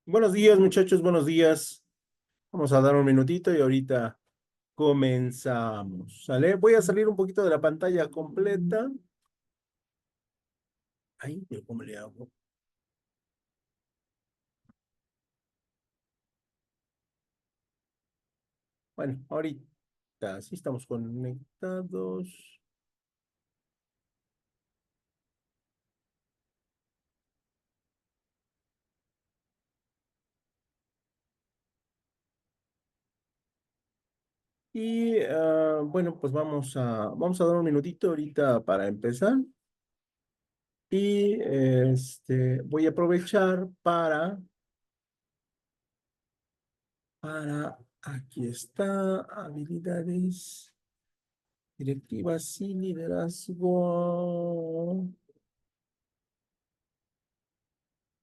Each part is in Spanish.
Buenos días, muchachos, buenos días. Vamos a dar un minutito y ahorita comenzamos, ¿sale? Voy a salir un poquito de la pantalla completa. Ay, pero ¿cómo le hago? Bueno, ahorita sí estamos conectados. Y bueno, pues vamos a dar un minutito ahorita para empezar. Y voy a aprovechar aquí está, habilidades. Directivas y liderazgo.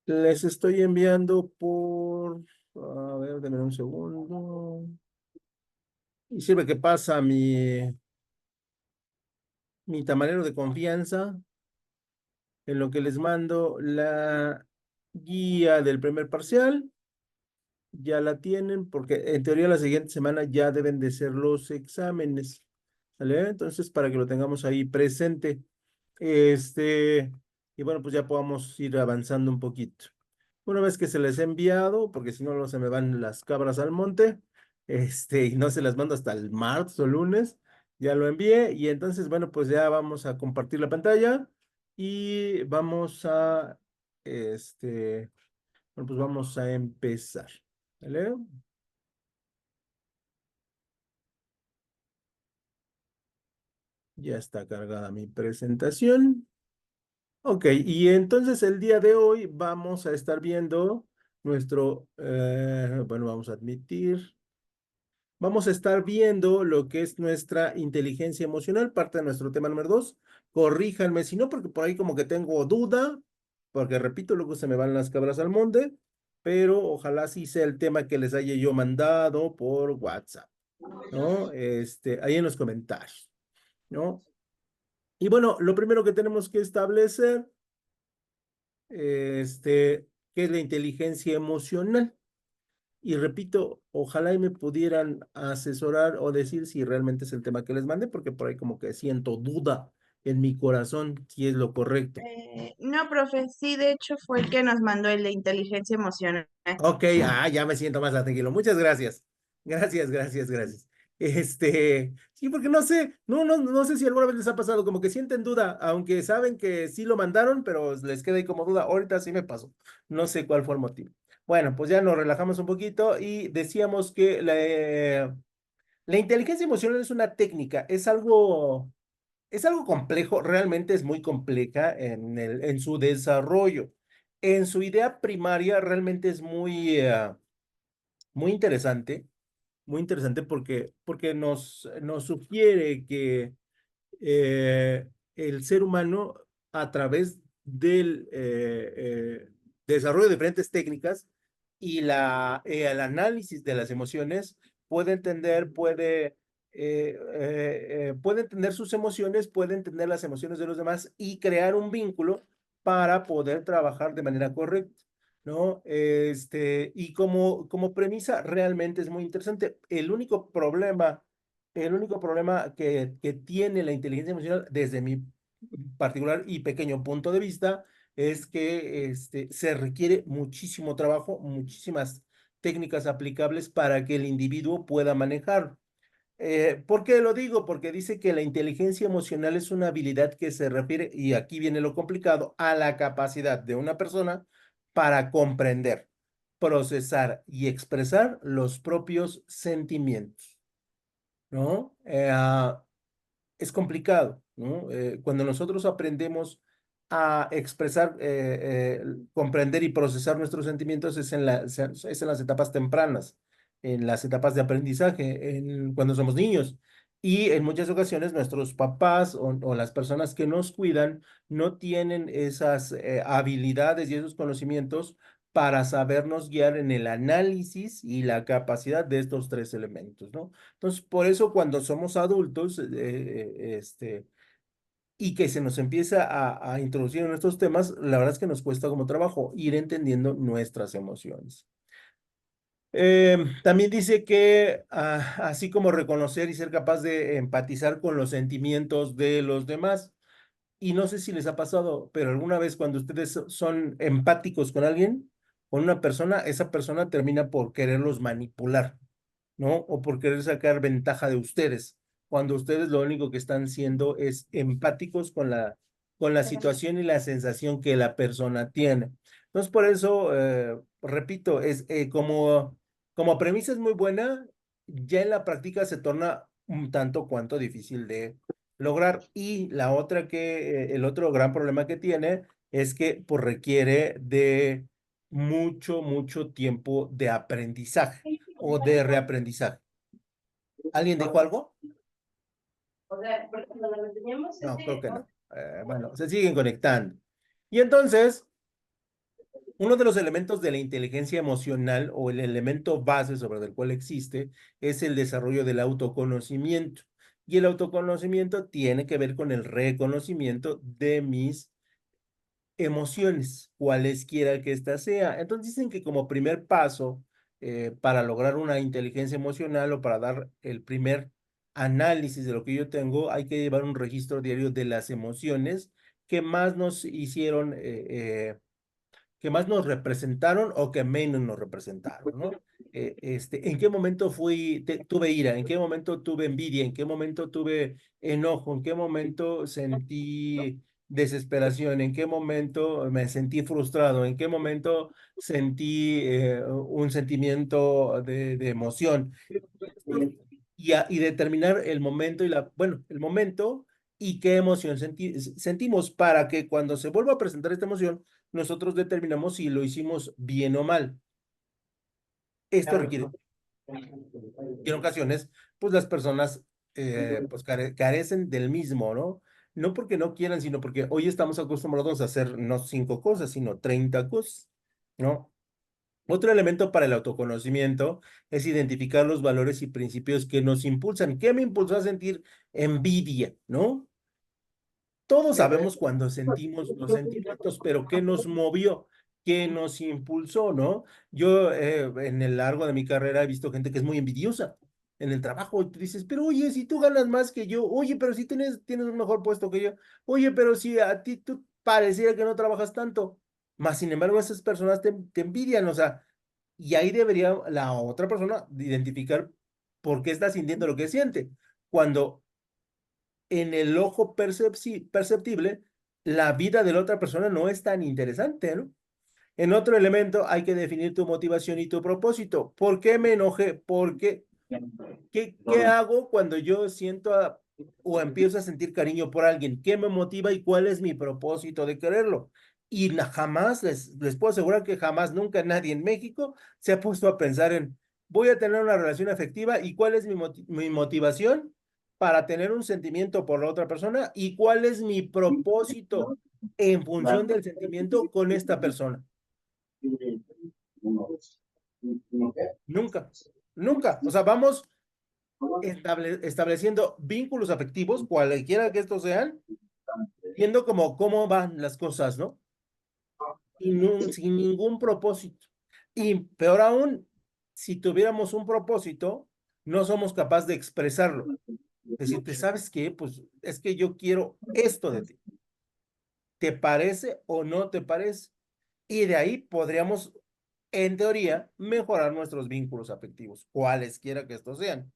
Les estoy enviando a ver, denme un segundo. Y sirve que pasa mi tamalero de confianza, en lo que les mando la guía del primer parcial. Ya la tienen, porque en teoría la siguiente semana ya deben de ser los exámenes. ¿Sale? Entonces, para que lo tengamos ahí presente. Este, y bueno, pues ya podamos ir avanzando un poquito. Una vez que se les ha enviado, porque si no, luego se me van las cabras al monte, y no se las mando hasta el martes o lunes, ya lo envié, y entonces, bueno, pues ya vamos a compartir la pantalla y bueno, pues vamos a empezar. ¿Vale? Ya está cargada mi presentación. Ok, y entonces el día de hoy vamos a estar viendo bueno, vamos a admitir, vamos a estar viendo lo que es nuestra inteligencia emocional, parte de nuestro tema número 2. Corríjanme, si no, porque por ahí como que tengo duda, porque repito, luego se me van las cabras al monte, pero ojalá sí sea el tema que les haya yo mandado por WhatsApp, ¿no? Ahí en los comentarios, ¿no? Y bueno, lo primero que tenemos que establecer qué es la inteligencia emocional. Y repito, ojalá y me pudieran asesorar o decir si realmente es el tema que les mandé, porque por ahí como que siento duda en mi corazón si es lo correcto. No, profe, sí, de hecho fue el que nos mandó el de inteligencia emocional. Ok, ya me siento más tranquilo. Muchas gracias. Gracias, gracias, gracias. Sí, porque no sé, no sé si alguna vez les ha pasado, como que sienten duda, aunque saben que sí lo mandaron, pero les queda ahí como duda. Ahorita sí me pasó. No sé cuál fue el motivo. Bueno, pues ya nos relajamos un poquito y decíamos que la inteligencia emocional es una técnica, es algo complejo, realmente es muy compleja en su desarrollo. En su idea primaria realmente es muy interesante, muy interesante porque nos sugiere que el ser humano a través del desarrollo de diferentes técnicas y el análisis de las emociones puede entender sus emociones, puede entender las emociones de los demás y crear un vínculo para poder trabajar de manera correcta. ¿No? Y como premisa realmente es muy interesante. El único problema que tiene la inteligencia emocional, desde mi particular y pequeño punto de vista, es que se requiere muchísimo trabajo, muchísimas técnicas aplicables para que el individuo pueda manejar. ¿Por qué lo digo? Porque dice que la inteligencia emocional es una habilidad que se refiere, y aquí viene lo complicado, a la capacidad de una persona para comprender, procesar y expresar los propios sentimientos, ¿no? Es complicado, ¿no? Cuando nosotros aprendemos a expresar, comprender y procesar nuestros sentimientos es en las etapas tempranas, en las etapas de aprendizaje, cuando somos niños. Y en muchas ocasiones nuestros papás o las personas que nos cuidan no tienen esas habilidades y esos conocimientos para sabernos guiar en el análisis y la capacidad de estos tres elementos, ¿no? Entonces, por eso cuando somos adultos, y que se nos empieza a introducir en estos temas, la verdad es que nos cuesta como trabajo ir entendiendo nuestras emociones. También dice que así como reconocer y ser capaz de empatizar con los sentimientos de los demás. Y no sé si les ha pasado, pero alguna vez cuando ustedes son empáticos con alguien, con una persona, esa persona termina por quererlos manipular, ¿no? O por querer sacar ventaja de ustedes, cuando ustedes lo único que están siendo es empáticos con la situación y la sensación que la persona tiene. Entonces, por eso, repito, es como premisa es muy buena, ya en la práctica se torna un tanto cuanto difícil de lograr. Y la otra el otro gran problema que tiene es que pues, requiere de mucho tiempo de aprendizaje o de reaprendizaje. ¿Alguien dijo algo? O sea, porque cuando lo teníamos No, ese, creo que no. Bueno, se siguen conectando. Y entonces, uno de los elementos de la inteligencia emocional o el elemento base sobre el cual existe es el desarrollo del autoconocimiento. Y el autoconocimiento tiene que ver con el reconocimiento de mis emociones, cualesquiera que ésta sea. Entonces dicen que como primer paso para lograr una inteligencia emocional o para dar el primer análisis de lo que yo tengo, hay que llevar un registro diario de las emociones que más nos hicieron que más nos representaron o que menos nos representaron, ¿no? ¿En qué momento tuve ira? ¿En qué momento tuve envidia? ¿En qué momento tuve enojo? ¿En qué momento sentí desesperación? ¿En qué momento me sentí frustrado? ¿En qué momento sentí un sentimiento de emoción? Y determinar el momento bueno, el momento y qué emoción sentimos para que cuando se vuelva a presentar esta emoción, nosotros determinamos si lo hicimos bien o mal. Esto requiere, y en ocasiones, pues las personas pues carecen del mismo, ¿no? No porque no quieran, sino porque hoy estamos acostumbrados a hacer no 5 cosas, sino 30 cosas, ¿no? Otro elemento para el autoconocimiento es identificar los valores y principios que nos impulsan. ¿Qué me impulsó a sentir envidia, no? Todos sabemos cuando sentimos los sentimientos, pero ¿qué nos movió? ¿Qué nos impulsó, no? Yo en el largo de mi carrera he visto gente que es muy envidiosa en el trabajo y tú dices, pero oye, si tú ganas más que yo, oye, pero si tienes un mejor puesto que yo, oye, pero si a ti tú pareciera que no trabajas tanto, más sin embargo esas personas te envidian, o sea, y ahí debería la otra persona identificar por qué está sintiendo lo que siente. Cuando en el ojo perceptible, la vida de la otra persona no es tan interesante, ¿no? En otro elemento hay que definir tu motivación y tu propósito. ¿Por qué me enojé? ¿Qué hago cuando yo siento o empiezo a sentir cariño por alguien? ¿Qué me motiva y cuál es mi propósito de quererlo? Y jamás, les puedo asegurar que jamás, nunca nadie en México se ha puesto a pensar en, voy a tener una relación afectiva y cuál es mi motivación para tener un sentimiento por la otra persona y cuál es mi propósito en función del sentimiento con esta persona. Nunca, nunca. O sea, vamos estableciendo vínculos afectivos, cualquiera que estos sean, viendo como cómo van las cosas, ¿no? Sin ningún propósito. Y peor aún, si tuviéramos un propósito, no somos capaces de expresarlo. Decirte, ¿sabes qué? Pues es que yo quiero esto de ti. ¿Te parece o no te parece? Y de ahí podríamos, en teoría, mejorar nuestros vínculos afectivos, cualesquiera que estos sean.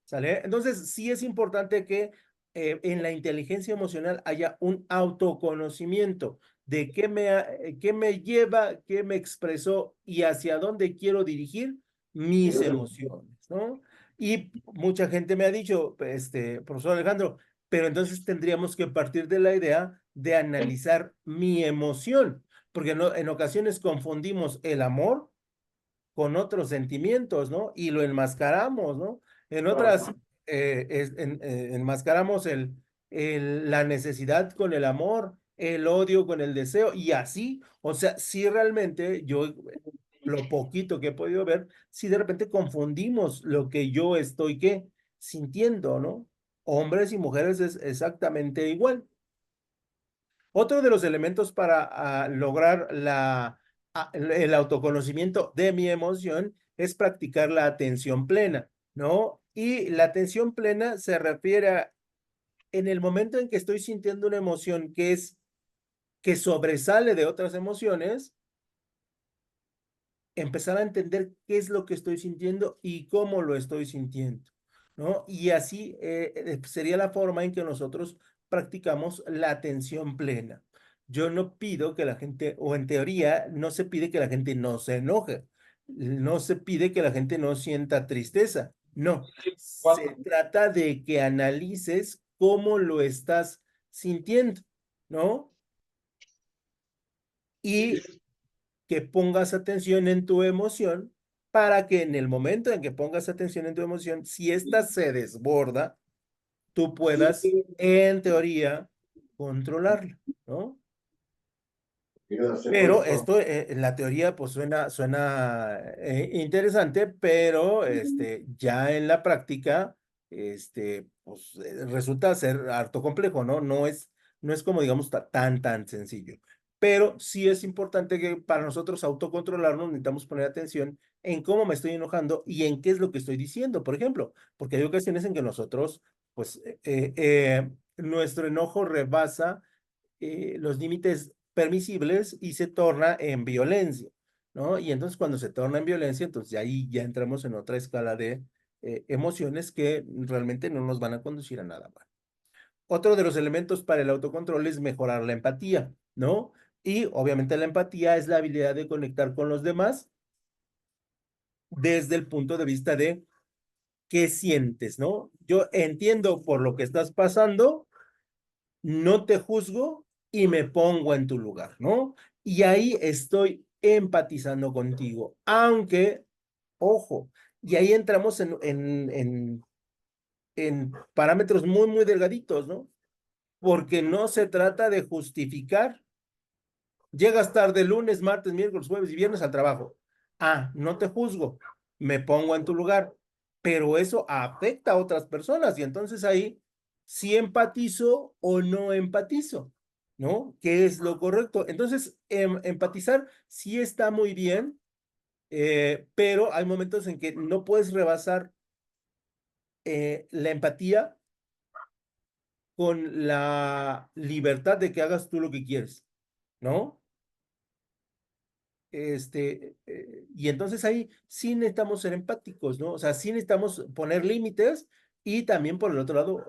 ¿Sale? Entonces, sí es importante que en la inteligencia emocional haya un autoconocimiento de qué me lleva, qué me expresó y hacia dónde quiero dirigir mis emociones, ¿no? Y mucha gente me ha dicho, profesor Alejandro, pero entonces tendríamos que partir de la idea de analizar mi emoción, porque no, en ocasiones confundimos el amor con otros sentimientos, ¿no? Y lo enmascaramos, ¿no? En otras, enmascaramos la necesidad con el amor, el odio con el deseo, y así, o sea, si realmente yo, lo poquito que he podido ver, si de repente confundimos lo que yo estoy, ¿qué? Sintiendo, ¿no? Hombres y mujeres es exactamente igual. Otro de los elementos para lograr el autoconocimiento de mi emoción es practicar la atención plena, ¿no? Y la atención plena se refiere a en el momento en que estoy sintiendo una emoción que sobresale de otras emociones, empezar a entender qué es lo que estoy sintiendo y cómo lo estoy sintiendo, ¿no? Y así sería la forma en que nosotros practicamos la atención plena. Yo no pido que la gente, o en teoría, no se pide que la gente no se enoje, no se pide que la gente no sienta tristeza, no. Se trata de que analices cómo lo estás sintiendo, ¿no? Y que pongas atención en tu emoción para que en el momento en que pongas atención en tu emoción, si ésta se desborda, tú puedas, en teoría, controlarla, ¿no? Pero esto en la teoría pues suena interesante, pero ya en la práctica pues resulta ser harto complejo, ¿no? No es como digamos tan sencillo. Pero sí es importante que para nosotros autocontrolarnos necesitamos poner atención en cómo me estoy enojando y en qué es lo que estoy diciendo, por ejemplo, porque hay ocasiones en que nosotros pues nuestro enojo rebasa los límites permisibles y se torna en violencia, ¿no? Y entonces cuando se torna en violencia, entonces ahí ya entramos en otra escala de emociones que realmente no nos van a conducir a nada más. Otro de los elementos para el autocontrol es mejorar la empatía, ¿no? Y obviamente la empatía es la habilidad de conectar con los demás desde el punto de vista de qué sientes, ¿no? Yo entiendo por lo que estás pasando, no te juzgo y me pongo en tu lugar, ¿no? Y ahí estoy empatizando contigo, aunque, ojo, y ahí entramos en parámetros muy delgaditos, ¿no? Porque no se trata de justificar. Llegas tarde lunes, martes, miércoles, jueves y viernes al trabajo. No te juzgo, me pongo en tu lugar, pero eso afecta a otras personas y entonces ahí sí empatizo o no empatizo, ¿no? ¿Qué es lo correcto? Entonces, empatizar sí está muy bien, pero hay momentos en que no puedes rebasar la empatía con la libertad de que hagas tú lo que quieres, ¿no? Y entonces ahí sí necesitamos ser empáticos, ¿no? O sea, sí necesitamos poner límites y también por el otro lado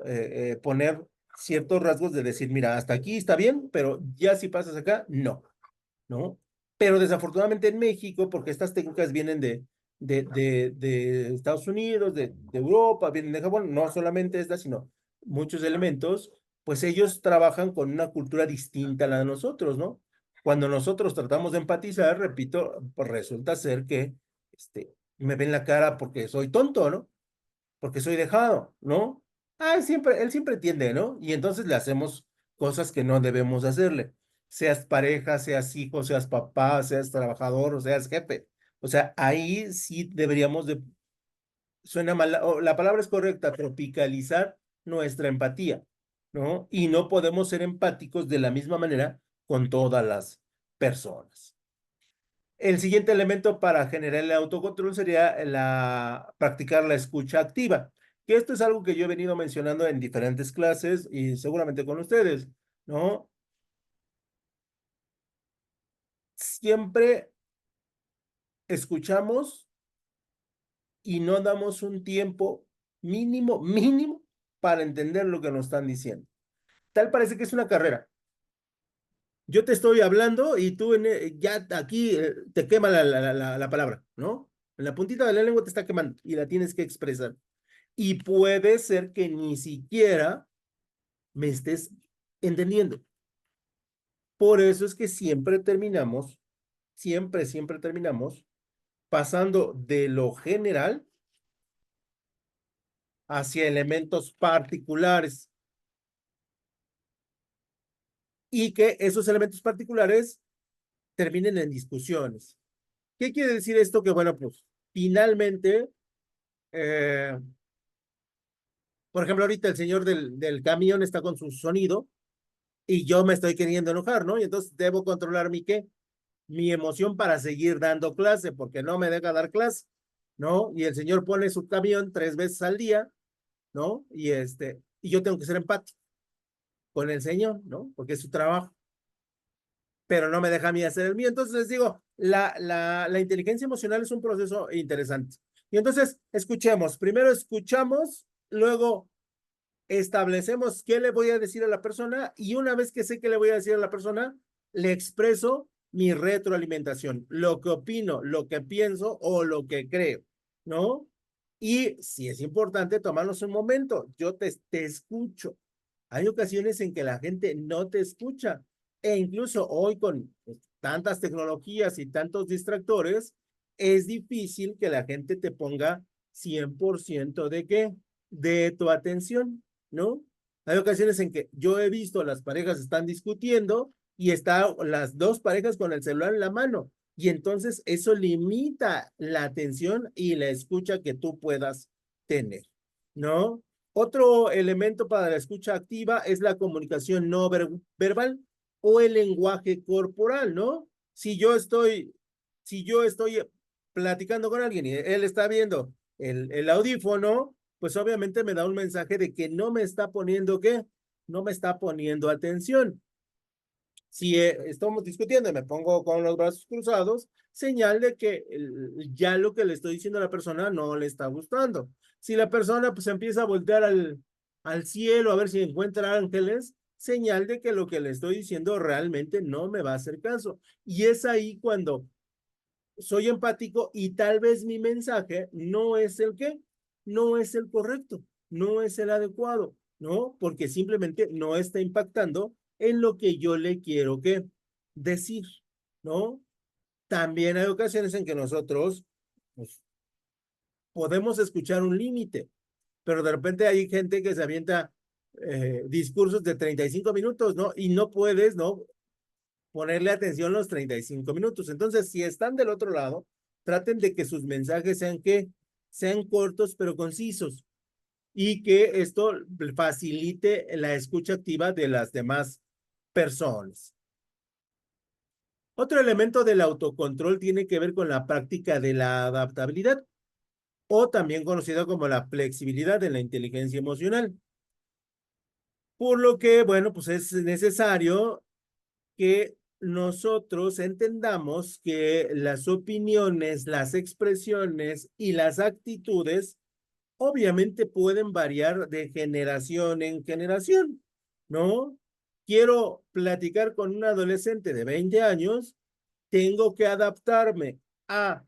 poner ciertos rasgos de decir, mira, hasta aquí está bien, pero ya si pasas acá, no, ¿no? Pero desafortunadamente en México, porque estas técnicas vienen de Estados Unidos, de Europa, vienen de Japón, no solamente estas, sino muchos elementos, pues ellos trabajan con una cultura distinta a la de nosotros, ¿no? Cuando nosotros tratamos de empatizar, repito, pues resulta ser que me ven la cara porque soy tonto, ¿no? Porque soy dejado, ¿no? Él siempre tiende, ¿no? Y entonces le hacemos cosas que no debemos hacerle. Seas pareja, seas hijo, seas papá, seas trabajador o seas jefe. O sea, ahí sí deberíamos de, suena mal, la palabra es correcta, tropicalizar nuestra empatía, ¿no? Y no podemos ser empáticos de la misma manera con todas las personas. El siguiente elemento para generar el autocontrol sería practicar la escucha activa, que esto es algo que yo he venido mencionando en diferentes clases y seguramente con ustedes, ¿no? Siempre escuchamos y no damos un tiempo mínimo para entender lo que nos están diciendo. Tal parece que es una carrera. Yo te estoy hablando y tú ya aquí te quema la palabra, ¿no? En la puntita de la lengua te está quemando y la tienes que expresar. Y puede ser que ni siquiera me estés entendiendo. Por eso es que siempre terminamos pasando de lo general hacia elementos particulares y que esos elementos particulares terminen en discusiones. ¿Qué quiere decir esto? Que bueno, pues finalmente, eh, por ejemplo, ahorita el señor del camión está con su sonido y yo me estoy queriendo enojar, ¿no? Y entonces debo controlar mi qué, mi emoción para seguir dando clase, porque no me deja dar clase, ¿no? Y el señor pone su camión 3 veces al día, ¿no? Y yo tengo que ser empático con el señor, ¿no? Porque es su trabajo, pero no me deja a mí hacer el mío. Entonces les digo, la inteligencia emocional es un proceso interesante. Y entonces, escuchemos, primero escuchamos, luego establecemos qué le voy a decir a la persona y una vez que sé qué le voy a decir a la persona, le expreso mi retroalimentación, lo que opino, lo que pienso o lo que creo, ¿no? Y si es importante tomarnos un momento, yo te escucho. Hay ocasiones en que la gente no te escucha e incluso hoy con tantas tecnologías y tantos distractores, es difícil que la gente te ponga 100% de qué, de tu atención, ¿no? Hay ocasiones en que yo he visto las parejas están discutiendo y están las dos parejas con el celular en la mano y entonces eso limita la atención y la escucha que tú puedas tener, ¿no? Otro elemento para la escucha activa es la comunicación no verbal o el lenguaje corporal, ¿no? Si yo estoy platicando con alguien y él está viendo el audífono, pues obviamente me da un mensaje de que no me está poniendo, ¿qué? No me está poniendo atención. Si estamos discutiendo y me pongo con los brazos cruzados, señal de que ya lo que le estoy diciendo a la persona no le está gustando. Si la persona pues empieza a voltear al cielo a ver si encuentra ángeles, señal de que lo que le estoy diciendo realmente no me va a hacer caso. Y es ahí cuando soy empático y tal vez mi mensaje no es el que, no es el correcto, no es el adecuado, ¿no? Porque simplemente no está impactando en lo que yo le quiero que decir, ¿no? También hay ocasiones en que nosotros pues, podemos escuchar un límite, pero de repente hay gente que se avienta discursos de 35 minutos, ¿no? Y no puedes, ¿no? Ponerle atención los 35 minutos. Entonces, si están del otro lado, traten de que sus mensajes sean que sean cortos pero concisos y que esto facilite la escucha activa de las demás personas. Otro elemento del autocontrol tiene que ver con la práctica de la adaptabilidad o también conocida como la flexibilidad de la inteligencia emocional. Por lo que, bueno, pues es necesario que nosotros entendamos que las opiniones, las expresiones y las actitudes obviamente pueden variar de generación en generación, ¿no? Quiero platicar con un adolescente de 20 años, tengo que adaptarme a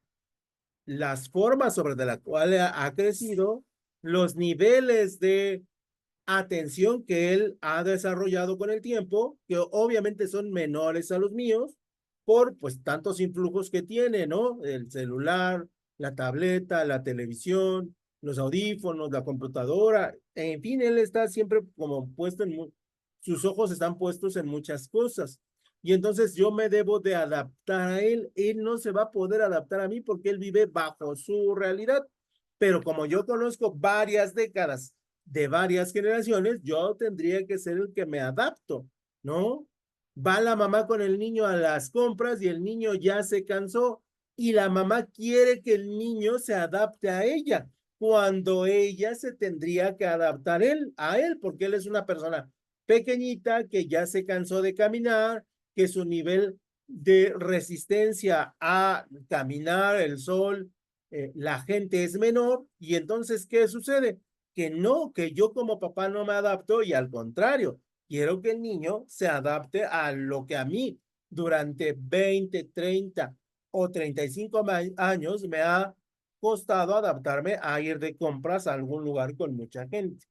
las formas sobre de la cual ha crecido, los niveles de atención que él ha desarrollado con el tiempo, que obviamente son menores a los míos, por pues tantos influjos que tiene, ¿no? El celular, la tableta, la televisión, los audífonos, la computadora, en fin, él está siempre como puesto sus ojos están puestos en muchas cosas. Y entonces yo me debo de adaptar a él no se va a poder adaptar a mí porque él vive bajo su realidad. Pero como yo conozco varias décadas de varias generaciones, yo tendría que ser el que me adapto, ¿no? Va la mamá con el niño a las compras y el niño ya se cansó y la mamá quiere que el niño se adapte a ella, cuando ella se tendría que adaptar a él, porque él es una persona pequeñita que ya se cansó de caminar, que su nivel de resistencia a caminar, el sol, la gente es menor y entonces, ¿qué sucede? Que no, que yo como papá no me adapto y al contrario, quiero que el niño se adapte a lo que a mí durante 20, 30 o 35 años me ha costado adaptarme a ir de compras a algún lugar con mucha gente,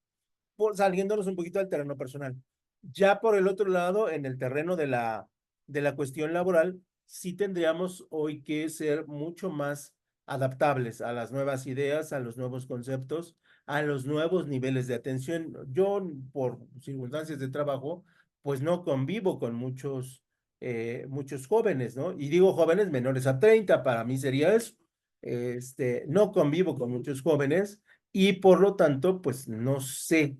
saliéndonos un poquito del terreno personal. Ya por el otro lado, en el terreno de la cuestión laboral, sí tendríamos hoy que ser mucho más adaptables a las nuevas ideas, a los nuevos conceptos, a los nuevos niveles de atención. Yo, por circunstancias de trabajo, pues no convivo con muchos jóvenes, ¿no? Y digo jóvenes menores a 30, para mí sería eso. No convivo con muchos jóvenes y por lo tanto, pues no sé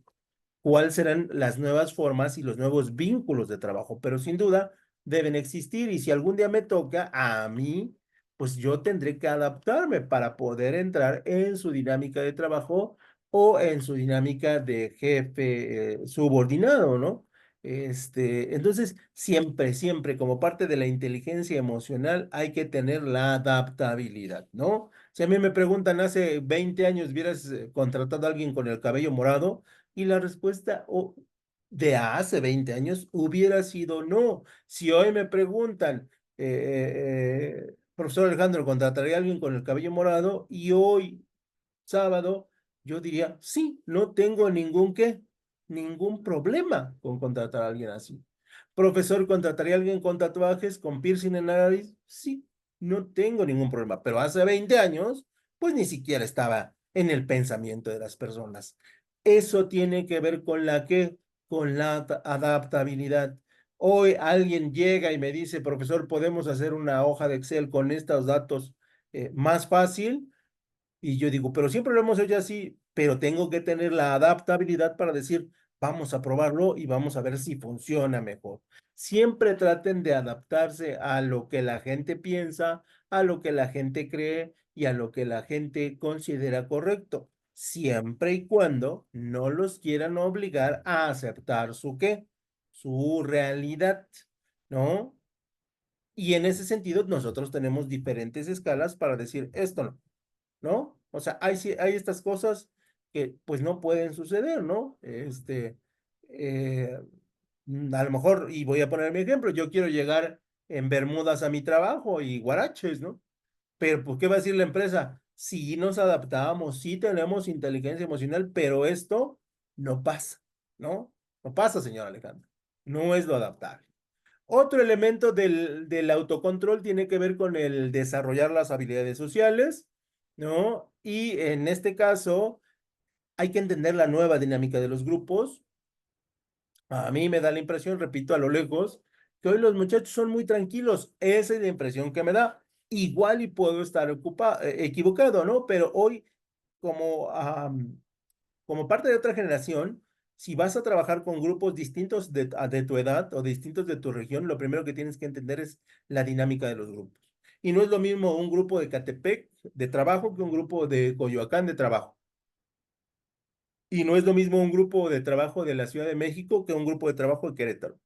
cuáles serán las nuevas formas y los nuevos vínculos de trabajo, pero sin duda deben existir y si algún día me toca a mí, pues yo tendré que adaptarme para poder entrar en su dinámica de trabajo o en su dinámica de jefe subordinado, ¿no? Entonces, siempre como parte de la inteligencia emocional hay que tener la adaptabilidad, ¿no? Si a mí me preguntan, hace 20 años hubieras contratado a alguien con el cabello morado, y la respuesta de hace 20 años hubiera sido no. Si hoy me preguntan, profesor Alejandro, ¿contrataría a alguien con el cabello morado? Y hoy sábado, yo diría, sí, no tengo ningún problema con contratar a alguien así. Profesor, ¿contrataría a alguien con tatuajes, con piercing en la nariz? Sí, no tengo ningún problema, pero hace 20 años, pues ni siquiera estaba en el pensamiento de las personas. Eso tiene que ver con la adaptabilidad. Hoy alguien llega y me dice, profesor, ¿podemos hacer una hoja de Excel con estos datos más fácil? Y yo digo, pero siempre lo hemos hecho así, pero tengo que tener la adaptabilidad para decir, vamos a probarlo y vamos a ver si funciona mejor. Siempre traten de adaptarse a lo que la gente piensa, a lo que la gente cree y a lo que la gente considera correcto, siempre y cuando no los quieran obligar a aceptar su realidad, ¿no? Y en ese sentido, nosotros tenemos diferentes escalas para decir esto no. ¿No? O sea, hay estas cosas que pues no pueden suceder, ¿no? Eh, a lo mejor, y voy a poner mi ejemplo, yo quiero llegar en bermudas a mi trabajo y guaraches, ¿no? Pero pues, ¿qué va a decir la empresa? Sí nos adaptamos, sí tenemos inteligencia emocional, pero esto no pasa, ¿no? No pasa, señor Alejandro. No es lo adaptable. Otro elemento del autocontrol tiene que ver con el desarrollar las habilidades sociales, ¿no? Y en este caso hay que entender la nueva dinámica de los grupos. A mí me da la impresión, repito, a lo lejos, que hoy los muchachos son muy tranquilos. Esa es la impresión que me da. Igual y puedo estar equivocado, ¿no? Pero hoy, como como parte de otra generación, si vas a trabajar con grupos distintos de tu edad o distintos de tu región, lo primero que tienes que entender es la dinámica de los grupos. Y no es lo mismo un grupo de Catepec de trabajo que un grupo de Coyoacán de trabajo. Y no es lo mismo un grupo de trabajo de la Ciudad de México que un grupo de trabajo de Querétaro.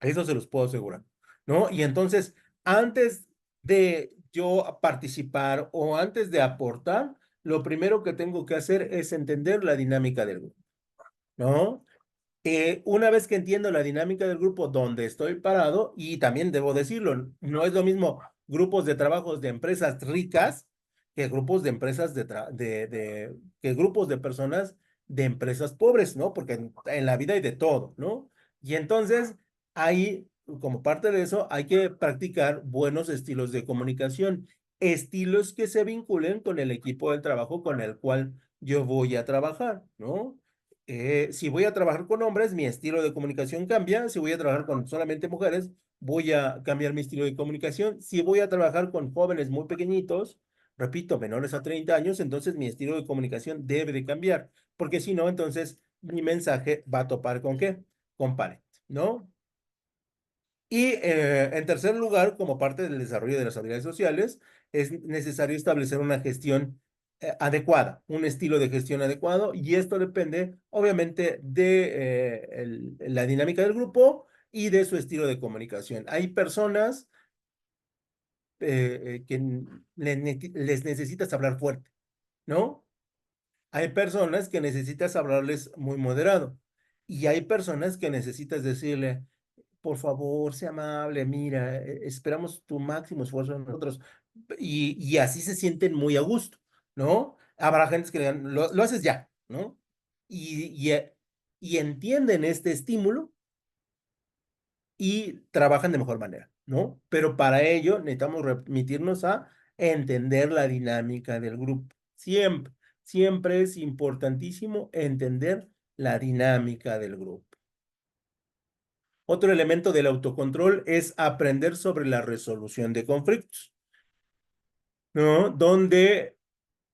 Eso se los puedo asegurar, ¿no? Y entonces, antes de yo participar o antes de aportar, lo primero que tengo que hacer es entender la dinámica del grupo, ¿no? Una vez que entiendo la dinámica del grupo donde estoy parado, y también debo decirlo, no es lo mismo grupos de trabajos de empresas ricas que grupos de empresas que grupos de personas de empresas pobres, ¿no? Porque en la vida hay de todo, ¿no? Y entonces, ahí, como parte de eso, hay que practicar buenos estilos de comunicación, estilos que se vinculen con el equipo de trabajo con el cual yo voy a trabajar, ¿no? Si voy a trabajar con hombres, mi estilo de comunicación cambia. Si voy a trabajar con solamente mujeres, voy a cambiar mi estilo de comunicación. Si voy a trabajar con jóvenes muy pequeñitos, repito, menores a 30 años, entonces mi estilo de comunicación debe de cambiar, porque si no, entonces mi mensaje va a topar con ¿qué? Con pared, ¿no? Y en tercer lugar, como parte del desarrollo de las habilidades sociales, es necesario establecer una gestión adecuada, un estilo de gestión adecuado, y esto depende, obviamente, de la dinámica del grupo y de su estilo de comunicación. Hay personas que les necesitas hablar fuerte, ¿no? Hay personas que necesitas hablarles muy moderado, y hay personas que necesitas decirle, por favor, sea amable, mira, esperamos tu máximo esfuerzo en nosotros. Y así se sienten muy a gusto, ¿no? Habrá gente que le digan, lo haces ya, ¿no? Y, y, y entienden este estímulo y trabajan de mejor manera, ¿no? Pero para ello necesitamos remitirnos a entender la dinámica del grupo. Siempre es importantísimo entender la dinámica del grupo. Otro elemento del autocontrol es aprender sobre la resolución de conflictos, ¿no? Donde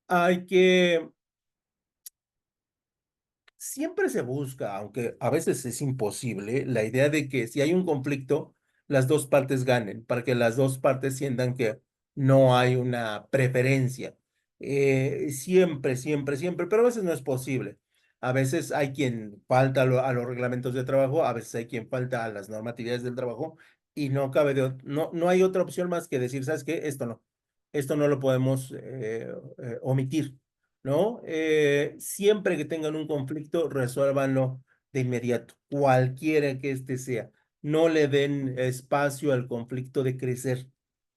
hay que Siempre se busca, aunque a veces es imposible, la idea de que si hay un conflicto, las dos partes ganen, para que las dos partes sientan que no hay una preferencia. Siempre, siempre, siempre, pero a veces no es posible. A veces hay quien falta a los reglamentos de trabajo, a veces hay quien falta a las normatividades del trabajo y no cabe no hay otra opción más que decir, ¿sabes qué? Esto no lo podemos omitir. ¿No? Siempre que tengan un conflicto, resuélvanlo de inmediato, cualquiera que éste sea. No le den espacio al conflicto de crecer,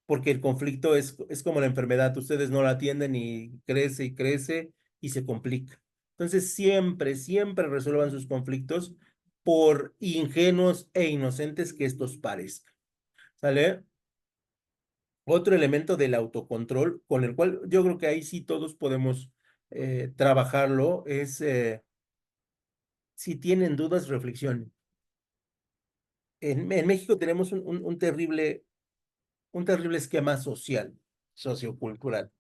porque el conflicto es como la enfermedad, ustedes no la atienden y crece y se complica. Entonces, siempre, siempre resuelvan sus conflictos por ingenuos e inocentes que estos parezcan. ¿Sale? Otro elemento del autocontrol, con el cual yo creo que ahí sí todos podemos trabajarlo, es si tienen dudas, reflexionen. En México tenemos un terrible esquema social, sociocultural.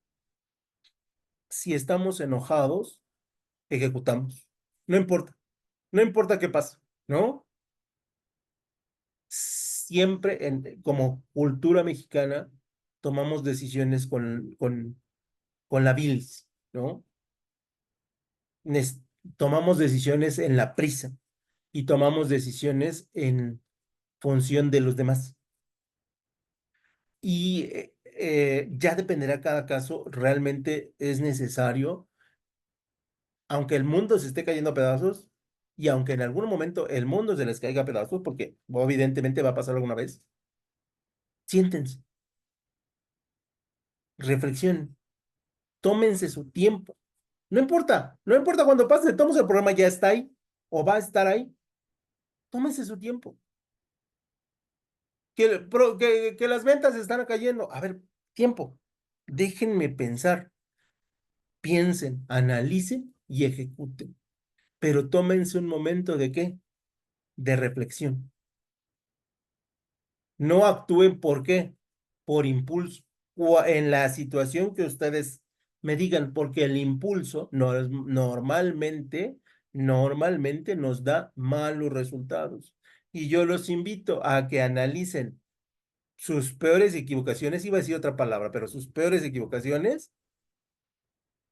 Si estamos enojados, ejecutamos. No importa, no importa qué pasa, ¿no? Siempre como cultura mexicana tomamos decisiones con la bilis, ¿no? nes- Tomamos decisiones en la prisa y tomamos decisiones en función de los demás. Y ya dependerá cada caso, realmente es necesario, aunque el mundo se esté cayendo a pedazos y aunque en algún momento el mundo se les caiga a pedazos, porque evidentemente va a pasar alguna vez, siéntense, reflexionen, tómense su tiempo. No importa, no importa cuando pase, todos el problema ya está ahí o va a estar ahí, tómense su tiempo. Que las ventas están cayendo. A ver, tiempo. Déjenme pensar. Piensen, analicen y ejecuten. Pero tómense un momento de qué? De reflexión. No actúen por qué, por impulso. O en la situación que ustedes me digan, porque el impulso normalmente nos da malos resultados. Y yo los invito a que analicen sus peores equivocaciones, iba a decir otra palabra, pero sus peores equivocaciones,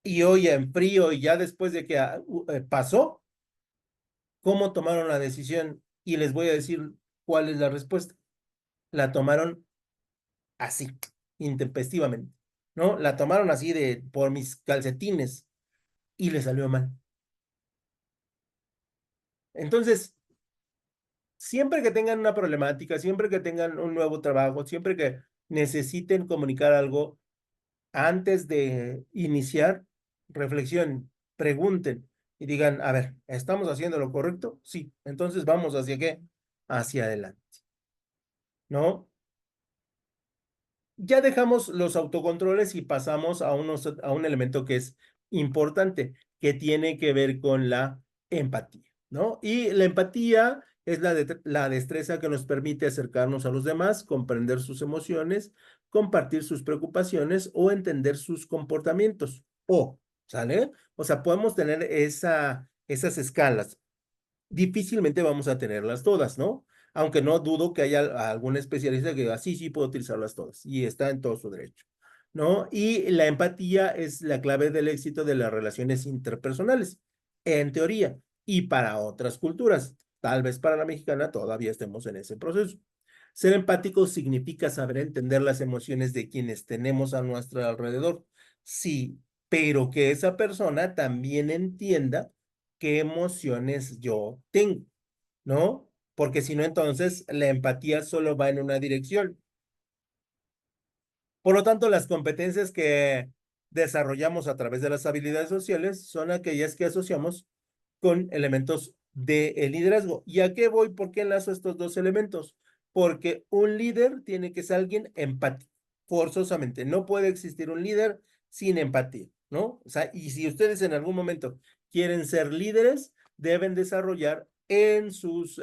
y hoy en frío y ya después de que pasó, ¿cómo tomaron la decisión? Y les voy a decir cuál es la respuesta. La tomaron así, intempestivamente, ¿no? La tomaron así por mis calcetines y le salió mal. Entonces, siempre que tengan una problemática, siempre que tengan un nuevo trabajo, siempre que necesiten comunicar algo, antes de iniciar, reflexionen, pregunten y digan, a ver, ¿estamos haciendo lo correcto? Sí, entonces vamos hacia qué? Hacia adelante, ¿no? Ya dejamos los autocontroles y pasamos a un elemento que es importante, que tiene que ver con la empatía, ¿no? Y la empatía es la destreza que nos permite acercarnos a los demás, comprender sus emociones, compartir sus preocupaciones o entender sus comportamientos. ¿Sale? O sea, podemos tener esas escalas. Difícilmente vamos a tenerlas todas, ¿no? Aunque no dudo que haya algún especialista que diga, sí, sí, puedo utilizarlas todas y está en todo su derecho, ¿no? Y la empatía es la clave del éxito de las relaciones interpersonales, en teoría, y para otras culturas. Tal vez para la mexicana todavía estemos en ese proceso. Ser empático significa saber entender las emociones de quienes tenemos a nuestro alrededor. Sí, pero que esa persona también entienda qué emociones yo tengo, ¿no? Porque si no, entonces la empatía solo va en una dirección. Por lo tanto, las competencias que desarrollamos a través de las habilidades sociales son aquellas que asociamos con elementos de liderazgo. ¿Y a qué voy? ¿Por qué enlazo estos dos elementos? Porque un líder tiene que ser alguien empático, forzosamente. No puede existir un líder sin empatía, ¿no? O sea, y si ustedes en algún momento quieren ser líderes, deben desarrollar en sus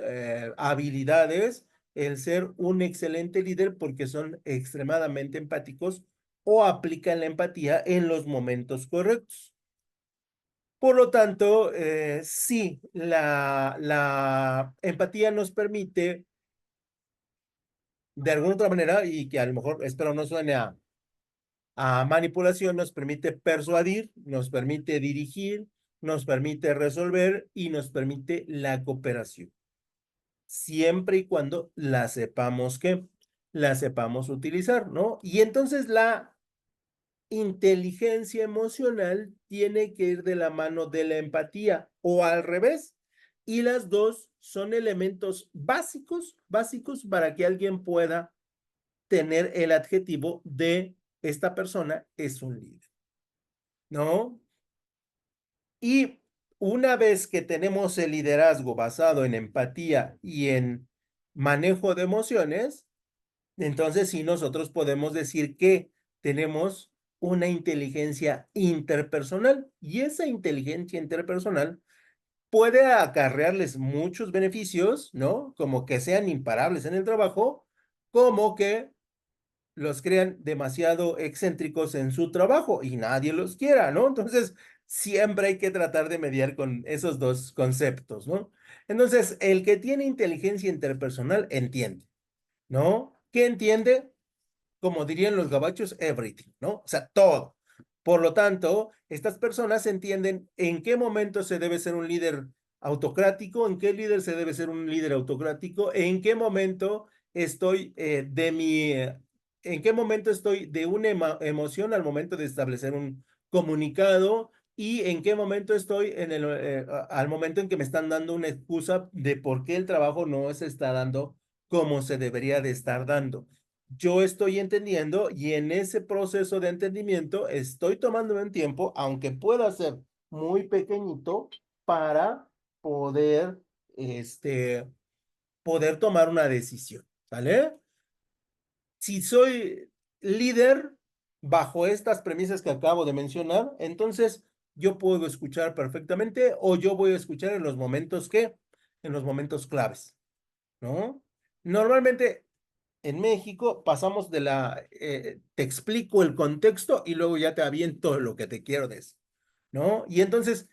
habilidades el ser un excelente líder porque son extremadamente empáticos o aplican la empatía en los momentos correctos. Por lo tanto, sí, la empatía nos permite, de alguna otra manera, y que a lo mejor, espero no suene a manipulación, nos permite persuadir, nos permite dirigir, nos permite resolver y nos permite la cooperación, siempre y cuando la sepamos utilizar, ¿no? Y entonces la inteligencia emocional tiene que ir de la mano de la empatía o al revés. Y las dos son elementos básicos para que alguien pueda tener el adjetivo de esta persona es un líder, ¿no? Y una vez que tenemos el liderazgo basado en empatía y en manejo de emociones, entonces sí nosotros podemos decir que tenemos una inteligencia interpersonal y esa inteligencia interpersonal puede acarrearles muchos beneficios, ¿no? Como que sean imparables en el trabajo, como que los crean demasiado excéntricos en su trabajo y nadie los quiera, ¿no? Entonces, siempre hay que tratar de mediar con esos dos conceptos, ¿no? Entonces, el que tiene inteligencia interpersonal entiende, ¿no? ¿Qué entiende? Como dirían los gabachos, everything, ¿no? O sea, todo. Por lo tanto, estas personas entienden en qué momento se debe ser un líder autocrático, en qué líder se debe ser un líder autocrático, en qué momento estoy en qué momento estoy de una emoción al momento de establecer un comunicado y en qué momento estoy al momento en que me están dando una excusa de por qué el trabajo no se está dando como se debería de estar dando. Yo estoy entendiendo y en ese proceso de entendimiento estoy tomándome un tiempo, aunque pueda ser muy pequeñito, para poder, este, poder tomar una decisión, ¿sale? Si soy líder bajo estas premisas que acabo de mencionar, entonces yo puedo escuchar perfectamente o yo voy a escuchar en los momentos en los momentos claves, ¿no? Normalmente en México pasamos te explico el contexto y luego ya te aviento lo que te quiero decir, ¿no? Y entonces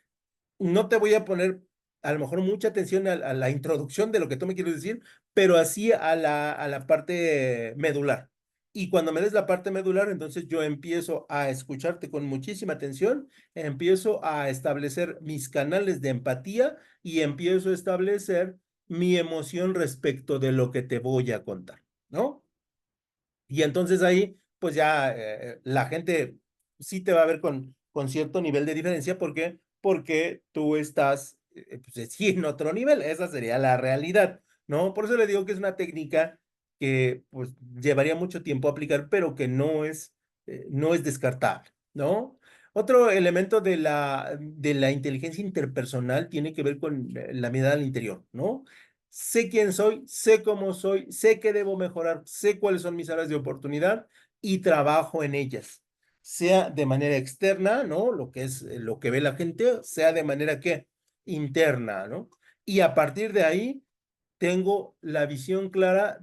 no te voy a poner a lo mejor mucha atención a la introducción de lo que tú me quieres decir, pero así a la parte medular. Y cuando me des la parte medular, entonces yo empiezo a escucharte con muchísima atención, empiezo a establecer mis canales de empatía y empiezo a establecer mi emoción respecto de lo que te voy a contar, ¿no? Y entonces ahí, pues ya la gente sí te va a ver con cierto nivel de diferencia. ¿Por qué? Porque tú estás, pues sí, en otro nivel. Esa sería la realidad, ¿no? Por eso le digo que es una técnica que pues llevaría mucho tiempo aplicar, pero que no es descartable, ¿no? Otro elemento de la inteligencia interpersonal tiene que ver con la mirada al interior, ¿no? Sé quién soy, sé cómo soy, sé qué debo mejorar, sé cuáles son mis áreas de oportunidad y trabajo en ellas, sea de manera externa, ¿no? Lo que es lo que ve la gente, sea de manera que interna, ¿no? Y a partir de ahí tengo la visión clara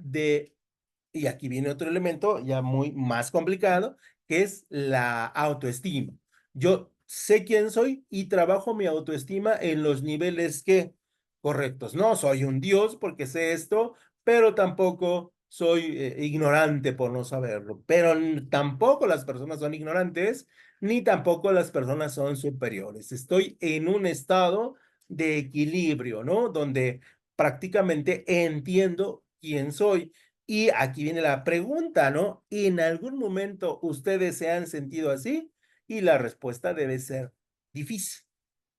y aquí viene otro elemento ya muy más complicado, que es la autoestima. Yo sé quién soy y trabajo mi autoestima en los niveles que correctos. No soy un dios porque sé esto, pero tampoco soy ignorante por no saberlo. Pero tampoco las personas son ignorantes, ni tampoco las personas son superiores. Estoy en un estado de equilibrio, ¿no? Donde prácticamente entiendo quién soy. Y aquí viene la pregunta, ¿no? ¿En algún momento ustedes se han sentido así? Y la respuesta debe ser difícil,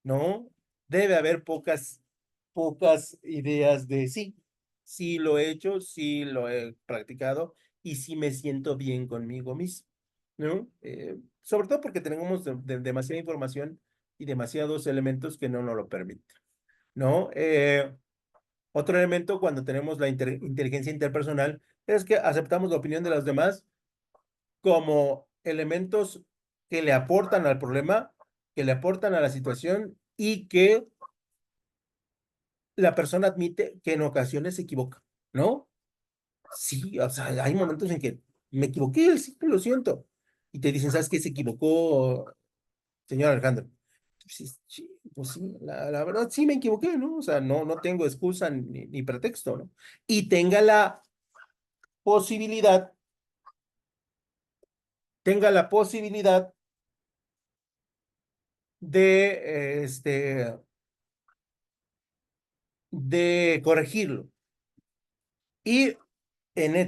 ¿no? Debe haber pocas ideas de sí. Sí lo he hecho, sí lo he practicado y sí me siento bien conmigo mismo, ¿no? Sobre todo porque tenemos demasiada información y demasiados elementos que no nos lo permiten, ¿no? Otro elemento cuando tenemos la inteligencia interpersonal es que aceptamos la opinión de los demás como elementos que le aportan al problema, que le aportan a la situación y que la persona admite que en ocasiones se equivoca, ¿no? Sí, o sea, hay momentos en que me equivoqué, sí, lo siento. Y te dicen, ¿sabes qué? Se equivocó, señor Alejandro. sí, sí, pues sí, la verdad sí me equivoqué, ¿no? O sea, no tengo excusa ni pretexto, ¿no? Y posibilidad, tenga la posibilidad de, de corregirlo. Y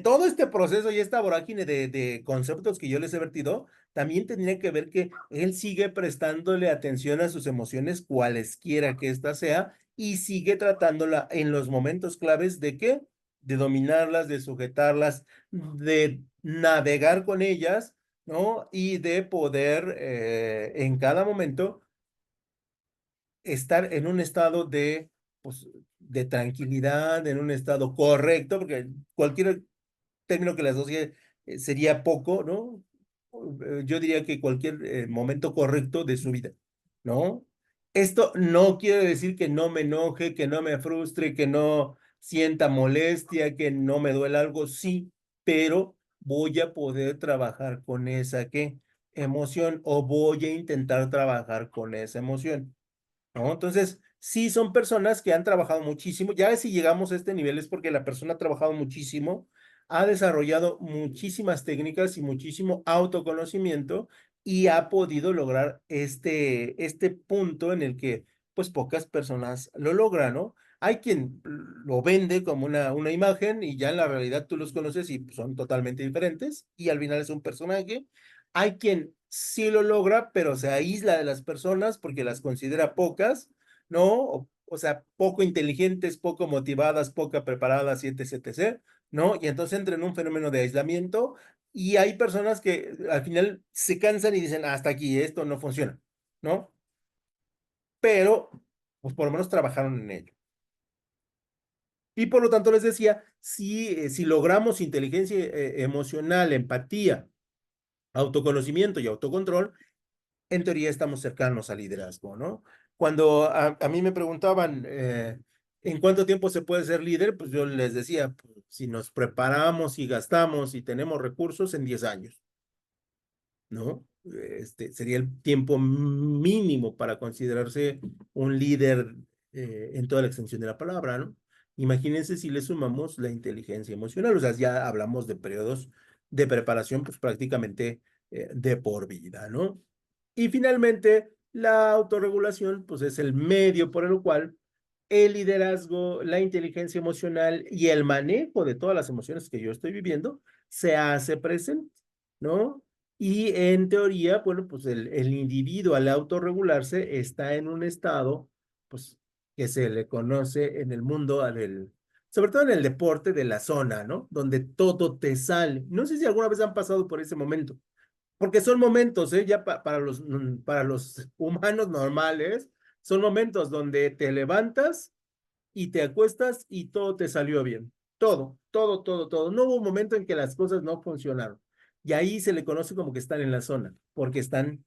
todo este proceso y esta vorágine de conceptos que yo les he vertido, también tendría que ver que él sigue prestándole atención a sus emociones, cualesquiera que ésta sea, y sigue tratándola en los momentos claves de qué, de dominarlas, de sujetarlas, de navegar con ellas, ¿no? Y de poder en cada momento estar en un estado pues, de tranquilidad, en un estado correcto, porque cualquier término que las asocie sería poco, ¿no? Yo diría que cualquier momento correcto de su vida, ¿no? Esto no quiere decir que no me enoje, que no me frustre, que no sienta molestia, que no me duele algo, sí, pero voy a poder trabajar con esa, ¿qué? Emoción, o voy a intentar trabajar con esa emoción. ¿No? Entonces, sí son personas que han trabajado muchísimo. Ya si llegamos a este nivel es porque la persona ha trabajado muchísimo, ha desarrollado muchísimas técnicas y muchísimo autoconocimiento y ha podido lograr este punto en el que pues pocas personas lo logran, ¿no? Hay quien lo vende como una imagen y ya en la realidad tú los conoces y pues, son totalmente diferentes y al final es un personaje. Hay quien sí lo logra, pero se aísla de las personas porque las considera pocas, ¿no? O sea, poco inteligentes, poco motivadas, poco preparadas, y etc, etc, ¿no? Y entonces entra en un fenómeno de aislamiento y hay personas que al final se cansan y dicen, hasta aquí, esto no funciona, ¿no? Pero, pues por lo menos trabajaron en ello. Y por lo tanto les decía, si logramos inteligencia emocional, empatía, autoconocimiento y autocontrol, en teoría estamos cercanos al liderazgo, ¿no? Cuando a mí me preguntaban en cuánto tiempo se puede ser líder, pues yo les decía, pues, si nos preparamos y gastamos y tenemos recursos en 10 años, ¿no? Sería el tiempo mínimo para considerarse un líder en toda la extensión de la palabra, ¿no? Imagínense si le sumamos la inteligencia emocional, o sea, ya hablamos de periodos de preparación, pues prácticamente de por vida, ¿no? Y finalmente, la autorregulación, pues es el medio por el cual el liderazgo, la inteligencia emocional y el manejo de todas las emociones que yo estoy viviendo se hace presente, ¿no? Y en teoría, bueno, pues el individuo al autorregularse está en un estado, pues, que se le conoce en el mundo, sobre todo en el deporte de la zona, ¿no? Donde todo te sale. No sé si alguna vez han pasado por ese momento, porque son momentos, ¿eh? Ya para los humanos normales, son momentos donde te levantas y te acuestas y todo te salió bien. Todo, todo, todo, todo. No hubo un momento en que las cosas no funcionaron. Y ahí se le conoce como que están en la zona, porque están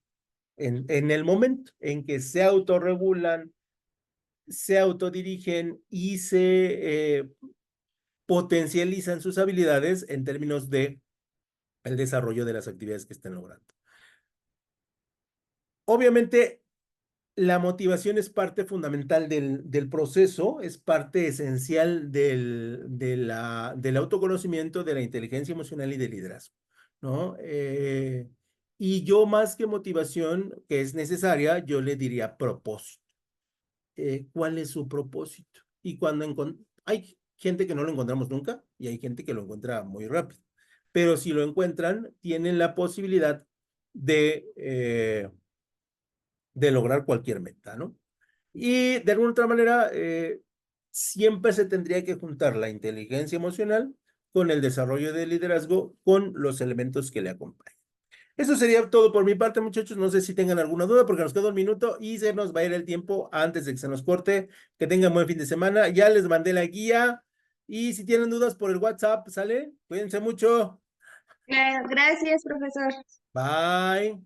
en el momento en que se autorregulan, se autodirigen y se potencializan sus habilidades en términos de el desarrollo de las actividades que estén logrando. Obviamente, la motivación es parte fundamental del proceso, es parte esencial del autoconocimiento, de la inteligencia emocional y del liderazgo, ¿no? Y yo más que motivación, que es necesaria, yo le diría propósito. ¿Cuál es su propósito? Y hay gente que no lo encontramos nunca y hay gente que lo encuentra muy rápido, pero si lo encuentran, tienen la posibilidad de lograr cualquier meta, ¿no? Y de alguna otra manera, siempre se tendría que juntar la inteligencia emocional con el desarrollo del liderazgo, con los elementos que le acompañan. Eso sería todo por mi parte, muchachos. No sé si tengan alguna duda porque nos queda un minuto y se nos va a ir el tiempo antes de que se nos corte. Que tengan buen fin de semana. Ya les mandé la guía y si tienen dudas por el WhatsApp, ¿sale? Cuídense mucho. Claro, gracias, profesor. Bye.